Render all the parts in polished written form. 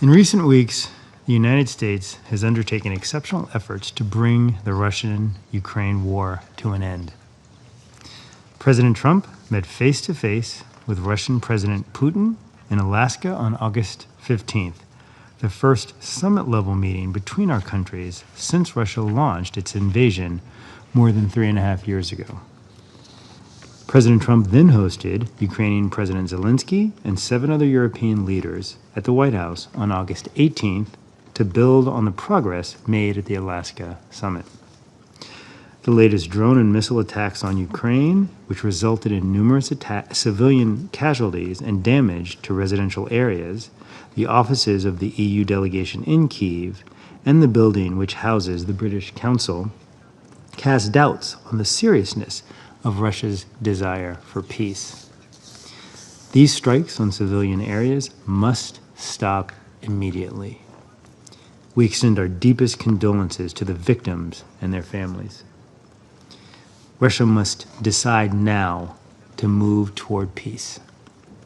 In recent weeks, the United States has undertaken exceptional efforts to bring the Russian-Ukraine war to an end. President Trump met face-to-face with Russian President Putin in Alaska on August 15th, the first summit-level meeting between our countries since Russia launched its invasion more than 3.5 years ago. President Trump then hosted Ukrainian President Zelensky and 7 other European leaders at the White House on August 18th to build on the progress made at the Alaska summit. The latest drone and missile attacks on Ukraine, which resulted in numerous civilian casualties and damage to residential areas, the offices of the EU delegation in Kyiv, and the building which houses the British Council, cast doubts on the seriousness of Russia's desire for peace. These strikes on civilian areas must stop immediately. We extend our deepest condolences to the victims and their families. Russia must decide now to move toward peace.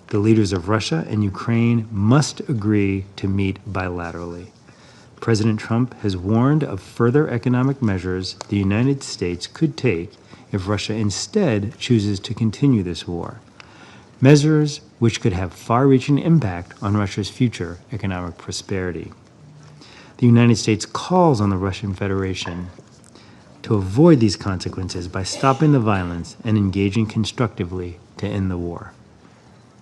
The leaders of Russia and Ukraine must agree to meet bilaterally. President Trump has warned of further economic measures the United States could take if Russia instead chooses to continue this war, measures which could have far-reaching impact on Russia's future economic prosperity. The United States calls on the Russian Federation to avoid these consequences by stopping the violence and engaging constructively to end the war.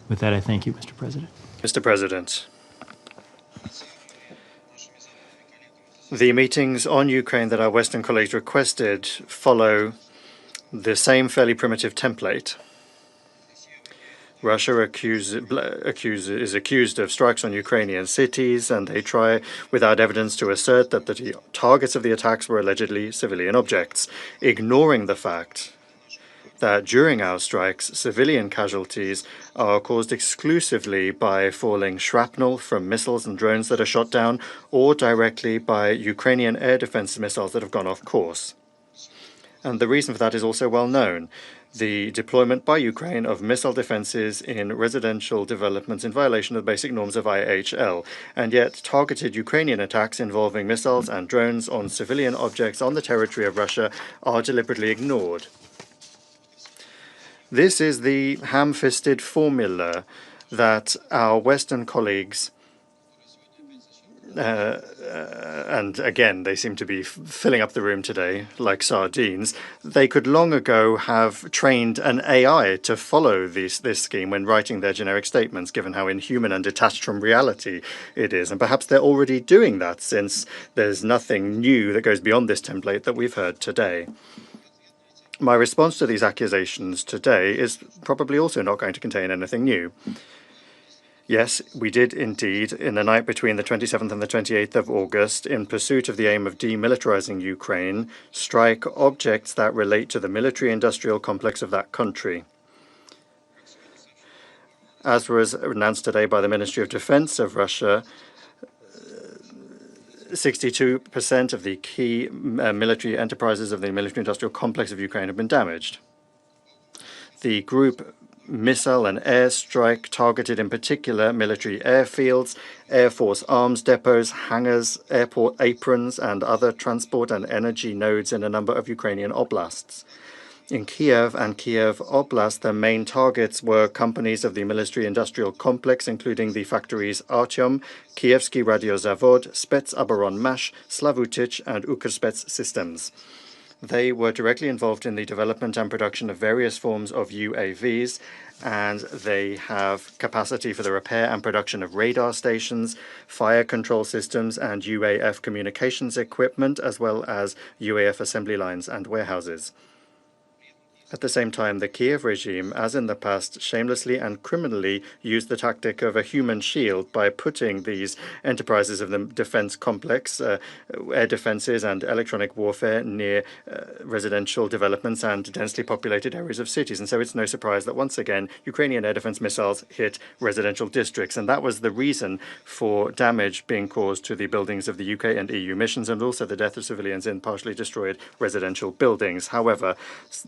With that, I thank you, Mr. President. Mr. President, the meetings on Ukraine that our Western colleagues requested follow the same fairly primitive template. Russia is accused of strikes on Ukrainian cities, and they try, without evidence, to assert that the targets of the attacks were allegedly civilian objects, ignoring the fact that during our strikes, civilian casualties are caused exclusively by falling shrapnel from missiles and drones that are shot down, or directly by Ukrainian air defense missiles that have gone off course. And the reason for that is also well known. The deployment by Ukraine of missile defenses in residential developments in violation of the basic norms of IHL, and yet targeted Ukrainian attacks involving missiles and drones on civilian objects on the territory of Russia are deliberately ignored. This is the ham-fisted formula that our Western colleagues and again, they seem to be filling up the room today like sardines. They could long ago have trained an AI to follow this scheme when writing their generic statements, given how inhuman and detached from reality it is. And perhaps they're already doing that, since there's nothing new that goes beyond this template that we've heard today. My response to these accusations today is probably also not going to contain anything new. Yes, we did indeed, in the night between the 27th and the 28th of August, in pursuit of the aim of demilitarizing Ukraine, strike objects that relate to the military-industrial complex of that country. As was announced today by the Ministry of Defense of Russia, 62% of the key military enterprises of the military-industrial complex of Ukraine have been damaged. The group missile and air strike targeted in particular military airfields, Air Force arms depots, hangars, airport aprons, and other transport and energy nodes in a number of Ukrainian oblasts. In Kyiv and Kyiv Oblast, the main targets were companies of the military-industrial complex, including the factories Artyom, Kievsky Radiozavod, Spetsoboronmash, Slavutich, and Ukrspets Systems. They were directly involved in the development and production of various forms of UAVs, and they have capacity for the repair and production of radar stations, fire control systems, and UAF communications equipment, as well as UAF assembly lines and warehouses. At the same time, the Kyiv regime, as in the past, shamelessly and criminally used the tactic of a human shield by putting these enterprises of the defense complex, air defenses and electronic warfare, near residential developments and densely populated areas of cities. And so it's no surprise that once again, Ukrainian air defense missiles hit residential districts. And that was the reason for damage being caused to the buildings of the UK and EU missions, and also the death of civilians in partially destroyed residential buildings. However,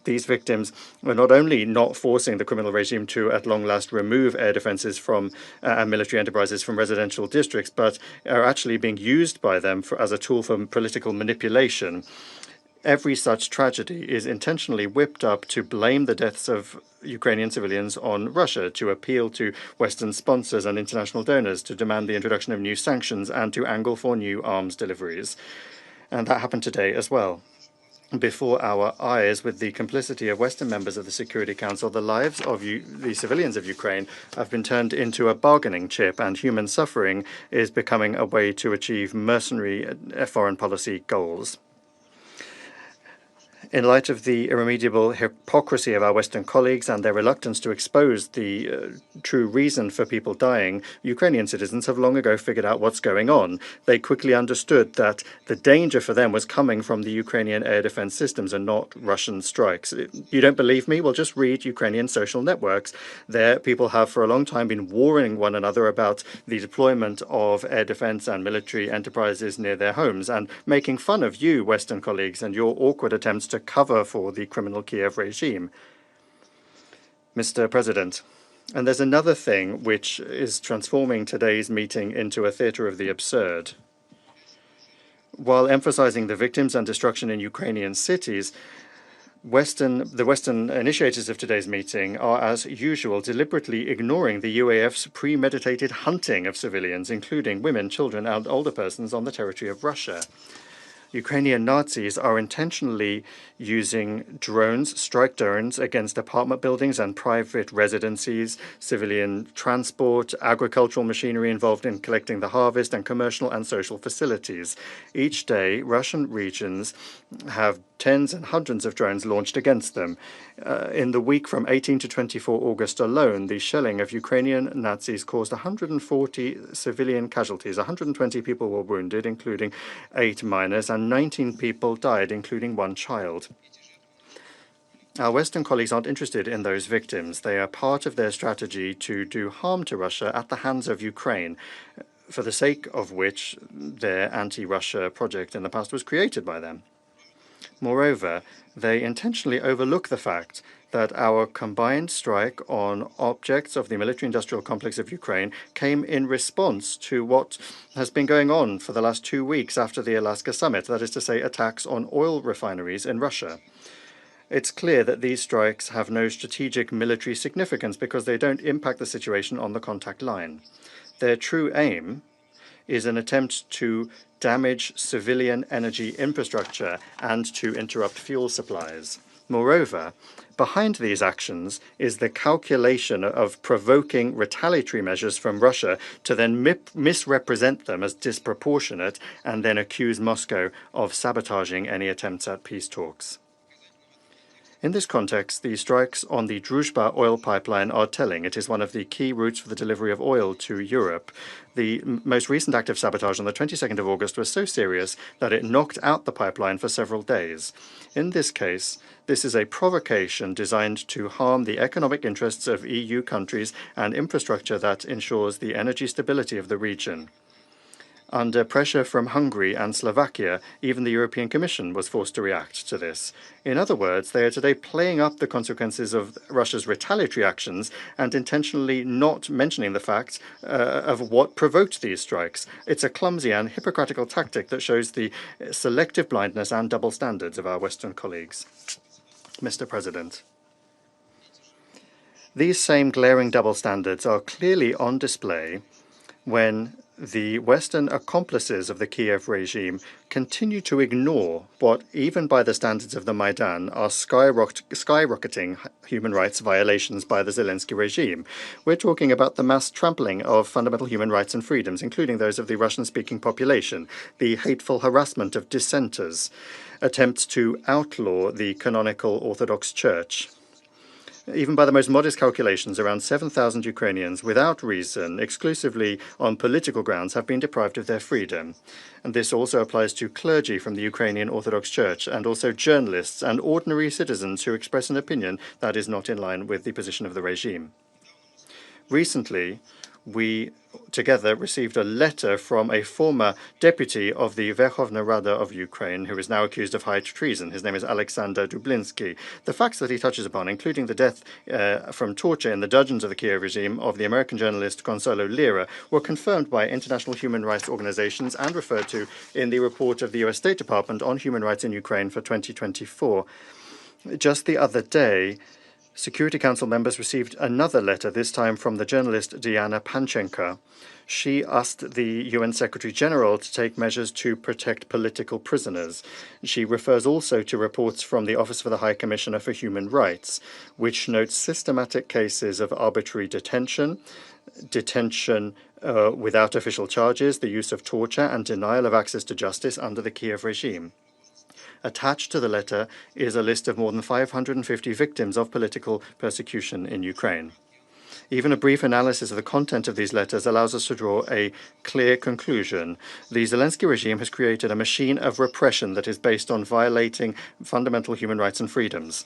these victims victims were not only not forcing the criminal regime to, at long last, remove air defenses from and military enterprises from residential districts, but are actually being used by them as a tool for political manipulation. Every such tragedy is intentionally whipped up to blame the deaths of Ukrainian civilians on Russia, to appeal to Western sponsors and international donors, to demand the introduction of new sanctions, and to angle for new arms deliveries. And that happened today as well. Before our eyes, with the complicity of Western members of the Security Council, the lives of the civilians of Ukraine have been turned into a bargaining chip, and human suffering is becoming a way to achieve mercenary foreign policy goals. In light of the irremediable hypocrisy of our Western colleagues and their reluctance to expose the true reason for people dying, Ukrainian citizens have long ago figured out what's going on. They quickly understood that the danger for them was coming from the Ukrainian air defense systems and not Russian strikes. You don't believe me? Well, just read Ukrainian social networks. There, people have for a long time been warning one another about the deployment of air defense and military enterprises near their homes, and making fun of you, Western colleagues, and your awkward attempts to cover for the criminal Kyiv regime. Mr. President, and there's another thing which is transforming today's meeting into a theater of the absurd. While emphasizing the victims and destruction in Ukrainian cities, the Western initiators of today's meeting are, as usual, deliberately ignoring the UAF's premeditated hunting of civilians, including women, children, and older persons on the territory of Russia. Ukrainian Nazis are intentionally using strike drones against apartment buildings and private residencies, civilian transport, agricultural machinery involved in collecting the harvest, and commercial and social facilities. Each day, Russian regions have tens and hundreds of drones launched against them. In the week from 18 to 24 August alone, the shelling of Ukrainian Nazis caused 140 civilian casualties. 120 people were wounded, including 8 minors, and 19 people died, including 1 child. Our Western colleagues aren't interested in those victims. They are part of their strategy to do harm to Russia at the hands of Ukraine, for the sake of which their anti-Russia project in the past was created by them. Moreover, they intentionally overlook the fact that our combined strike on objects of the military-industrial complex of Ukraine came in response to what has been going on for the last 2 weeks after the Alaska summit, that is to say, attacks on oil refineries in Russia. It's clear that these strikes have no strategic military significance because they don't impact the situation on the contact line. Their true aim is an attempt to damage civilian energy infrastructure and to interrupt fuel supplies. Moreover, behind these actions is the calculation of provoking retaliatory measures from Russia to then misrepresent them as disproportionate and then accuse Moscow of sabotaging any attempts at peace talks. In this context, the strikes on the Druzhba oil pipeline are telling. It is one of the key routes for the delivery of oil to Europe. The most recent act of sabotage on the 22nd of August was so serious that it knocked out the pipeline for several days. In this case, this is a provocation designed to harm the economic interests of EU countries and infrastructure that ensures the energy stability of the region. Under pressure from Hungary and Slovakia, even the European Commission was forced to react to this. In other words, they are today playing up the consequences of Russia's retaliatory actions and intentionally not mentioning the fact of what provoked these strikes. It's a clumsy and hypocritical tactic that shows the selective blindness and double standards of our Western colleagues. Mr. President, these same glaring double standards are clearly on display when the Western accomplices of the Kyiv regime continue to ignore what, even by the standards of the Maidan, are skyrocketing human rights violations by the Zelensky regime. We're talking about the mass trampling of fundamental human rights and freedoms, including those of the Russian-speaking population, the hateful harassment of dissenters, attempts to outlaw the canonical Orthodox Church. Even by the most modest calculations, around 7,000 Ukrainians, without reason, exclusively on political grounds, have been deprived of their freedom. And this also applies to clergy from the Ukrainian Orthodox Church, and also journalists and ordinary citizens who express an opinion that is not in line with the position of the regime. Recently, we together received a letter from a former deputy of the Verkhovna Rada of Ukraine, who is now accused of high treason. His name is Alexander Dublinsky. The facts that he touches upon, including the death from torture in the dungeons of the Kyiv regime of the American journalist Consuelo Lira, were confirmed by international human rights organizations and referred to in the report of the US State Department on human rights in Ukraine for 2024. Just the other day, Security Council members received another letter, this time from the journalist Diana Panchenko. She asked the UN Secretary General to take measures to protect political prisoners. She refers also to reports from the Office for the High Commissioner for Human Rights, which notes systematic cases of arbitrary detention without official charges, the use of torture, and denial of access to justice under the Kiev regime. Attached to the letter is a list of more than 550 victims of political persecution in Ukraine. Even a brief analysis of the content of these letters allows us to draw a clear conclusion. The Zelensky regime has created a machine of repression that is based on violating fundamental human rights and freedoms.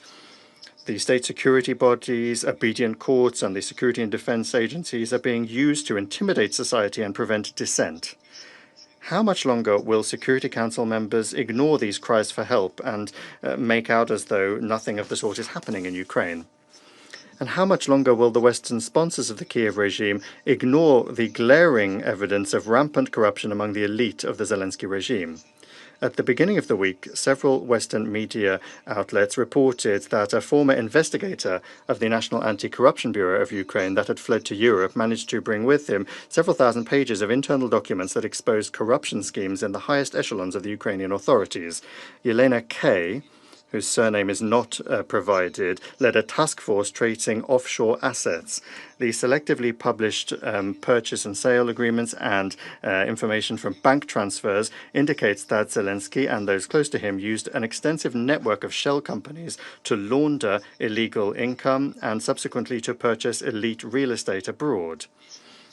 The state security bodies, obedient courts, and the security and defense agencies are being used to intimidate society and prevent dissent. How much longer will Security Council members ignore these cries for help and make out as though nothing of the sort is happening in Ukraine? And how much longer will the Western sponsors of the Kiev regime ignore the glaring evidence of rampant corruption among the elite of the Zelensky regime? At the beginning of the week, several Western media outlets reported that a former investigator of the National Anti-Corruption Bureau of Ukraine that had fled to Europe managed to bring with him several thousand pages of internal documents that exposed corruption schemes in the highest echelons of the Ukrainian authorities. Yelena K., whose surname is not provided, led a task force tracing offshore assets. The selectively published purchase and sale agreements and information from bank transfers indicates that Zelensky and those close to him used an extensive network of shell companies to launder illegal income and subsequently to purchase elite real estate abroad.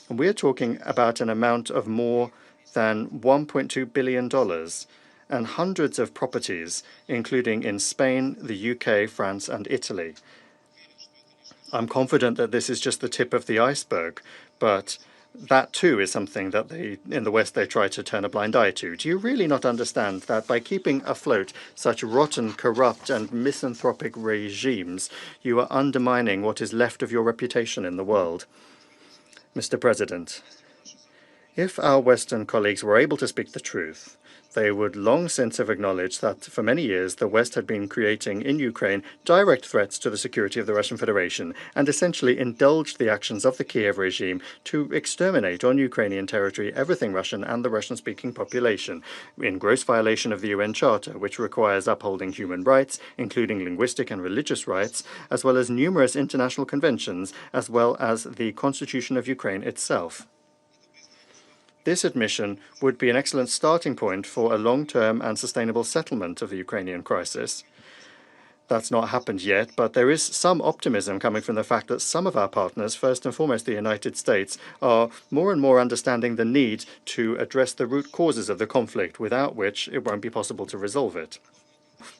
And we're talking about an amount of more than $1.2 billion. And hundreds of properties, including in Spain, the UK, France, and Italy. I'm confident that this is just the tip of the iceberg, but that too is something that in the West they try to turn a blind eye to. Do you really not understand that by keeping afloat such rotten, corrupt, and misanthropic regimes, you are undermining what is left of your reputation in the world? Mr. President, if our Western colleagues were able to speak the truth, they would long since have acknowledged that for many years the West had been creating in Ukraine direct threats to the security of the Russian Federation and essentially indulged the actions of the Kiev regime to exterminate on Ukrainian territory everything Russian and the Russian-speaking population, in gross violation of the UN Charter, which requires upholding human rights, including linguistic and religious rights, as well as numerous international conventions, as well as the Constitution of Ukraine itself. This admission would be an excellent starting point for a long-term and sustainable settlement of the Ukrainian crisis. That's not happened yet, but there is some optimism coming from the fact that some of our partners, first and foremost the United States, are more and more understanding the need to address the root causes of the conflict, without which it won't be possible to resolve it.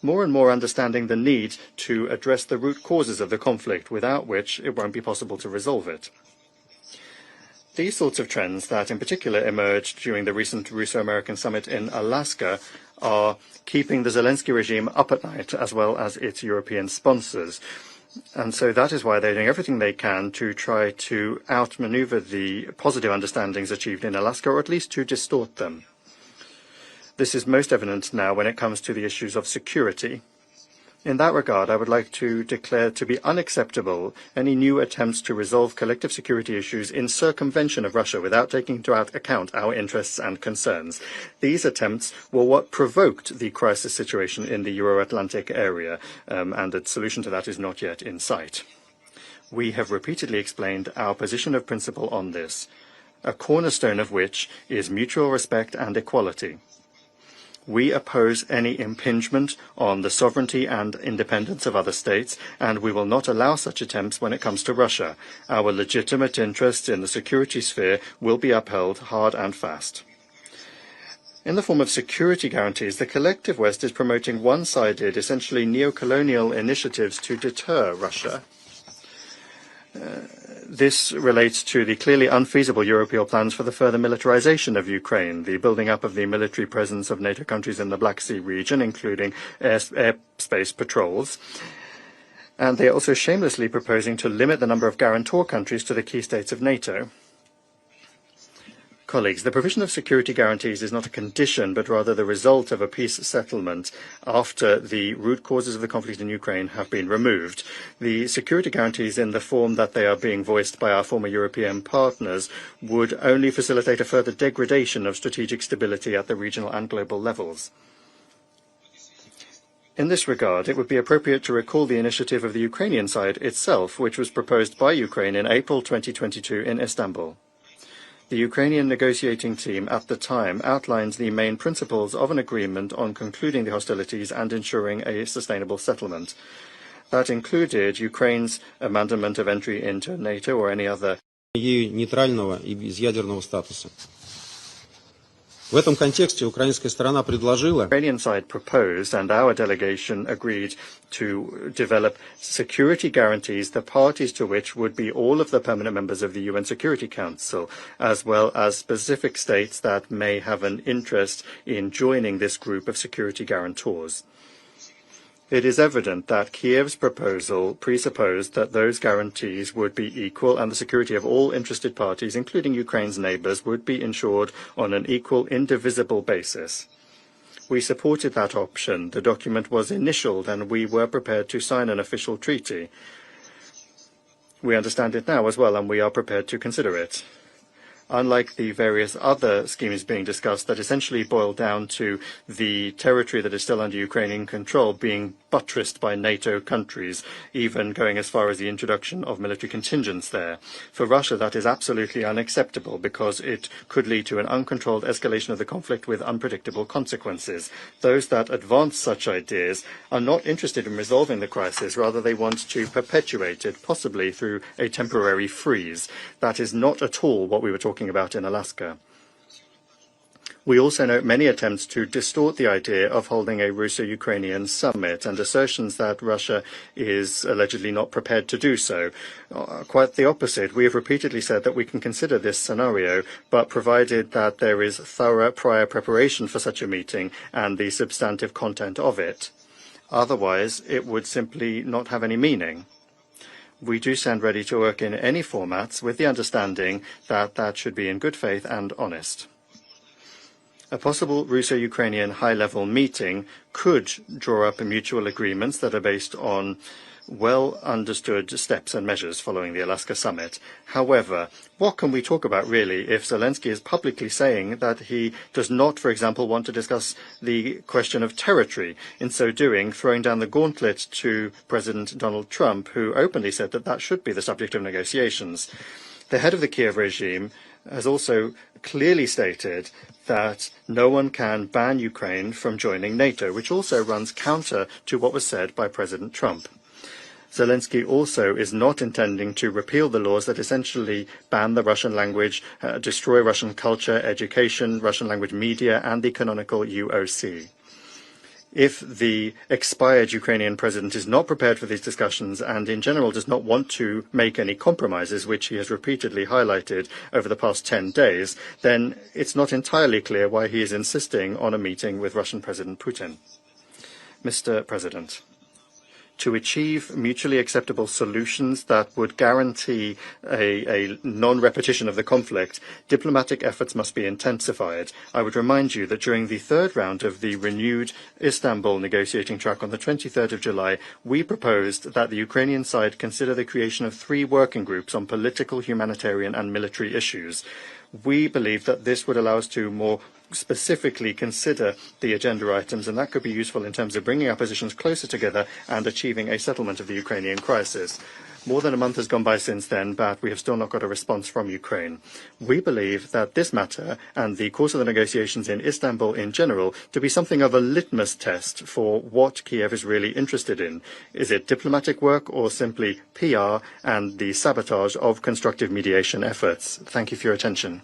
More and more understanding the need to address the root causes of the conflict, without which it won't be possible to resolve it. These sorts of trends that in particular emerged during the recent Russo-American summit in Alaska are keeping the Zelensky regime up at night, as well as its European sponsors. And so that is why they're doing everything they can to try to outmaneuver the positive understandings achieved in Alaska, or at least to distort them. This is most evident now when it comes to the issues of security. In that regard, I would like to declare to be unacceptable any new attempts to resolve collective security issues in circumvention of Russia without taking into account our interests and concerns. These attempts were what provoked the crisis situation in the Euro-Atlantic area, and a solution to that is not yet in sight. We have repeatedly explained our position of principle on this, a cornerstone of which is mutual respect and equality. We oppose any impingement on the sovereignty and independence of other states, and we will not allow such attempts when it comes to Russia. Our legitimate interests in the security sphere will be upheld hard and fast. In the form of security guarantees, the collective West is promoting one-sided, essentially neo-colonial initiatives to deter Russia. This relates to the clearly unfeasible European plans for the further militarization of Ukraine, the building up of the military presence of NATO countries in the Black Sea region, including airspace patrols. And they are also shamelessly proposing to limit the number of guarantor countries to the key states of NATO. Colleagues, the provision of security guarantees is not a condition, but rather the result of a peace settlement after the root causes of the conflict in Ukraine have been removed. The security guarantees in the form that they are being voiced by our former European partners would only facilitate a further degradation of strategic stability at the regional and global levels. In this regard, it would be appropriate to recall the initiative of the Ukrainian side itself, which was proposed by Ukraine in April 2022 in Istanbul. The Ukrainian negotiating team at the time outlined the main principles of an agreement on concluding the hostilities and ensuring a sustainable settlement. That included Ukraine's abandonment of entry into NATO or any other нейтрального и безъядерного статуса. В этом контексте украинская сторона предложила Ukrainian side proposed, and our delegation agreed to develop security guarantees, the parties to which would be all of the permanent members of the UN Security Council, as well as specific states that may have an interest in joining this group of security guarantors. It is evident that Kyiv's proposal presupposed that those guarantees would be equal and the security of all interested parties, including Ukraine's neighbors, would be ensured on an equal, indivisible basis. We supported that option. The document was initialed and we were prepared to sign an official treaty. We understand it now as well, and we are prepared to consider it. Unlike the various other schemes being discussed that essentially boil down to the territory that is still under Ukrainian control being buttressed by NATO countries, even going as far as the introduction of military contingents there. For Russia, that is absolutely unacceptable because it could lead to an uncontrolled escalation of the conflict with unpredictable consequences. Those that advance such ideas are not interested in resolving the crisis, rather they want to perpetuate it, possibly through a temporary freeze. That is not at all what we were talking about in Alaska. We also note many attempts to distort the idea of holding a Russo-Ukrainian summit and assertions that Russia is allegedly not prepared to do so. Quite the opposite. We have repeatedly said that we can consider this scenario, but provided that there is thorough prior preparation for such a meeting and the substantive content of it. Otherwise, it would simply not have any meaning. We do stand ready to work in any formats with the understanding that that should be in good faith and honest. A possible Russo-Ukrainian high-level meeting could draw up mutual agreements that are based on well-understood steps and measures following the Alaska summit. However, what can we talk about really if Zelensky is publicly saying that he does not, for example, want to discuss the question of territory, in so doing throwing down the gauntlet to President Donald Trump, who openly said that that should be the subject of negotiations. The head of the Kyiv regime has also clearly stated that no one can ban Ukraine from joining NATO, which also runs counter to what was said by President Trump. Zelensky also is not intending to repeal the laws that essentially ban the Russian language, destroy Russian culture, education, Russian language media, and the canonical UOC. If the expired Ukrainian president is not prepared for these discussions and in general does not want to make any compromises, which he has repeatedly highlighted over the past 10 days, then it's not entirely clear why he is insisting on a meeting with Russian President Putin. Mr. President, to achieve mutually acceptable solutions that would guarantee a non-repetition of the conflict, diplomatic efforts must be intensified. I would remind you that during the third round of the renewed Istanbul negotiating track on the 23rd of July, we proposed that the Ukrainian side consider the creation of 3 working groups on political, humanitarian and military issues. We believe that this would allow us to more specifically consider the agenda items, and that could be useful in terms of bringing our positions closer together and achieving a settlement of the Ukrainian crisis. More than a month has gone by since then, but we have still not got a response from Ukraine. We believe that this matter and the course of the negotiations in Istanbul in general to be something of a litmus test for what Kyiv is really interested in. Is it diplomatic work or simply PR and the sabotage of constructive mediation efforts? Thank you for your attention.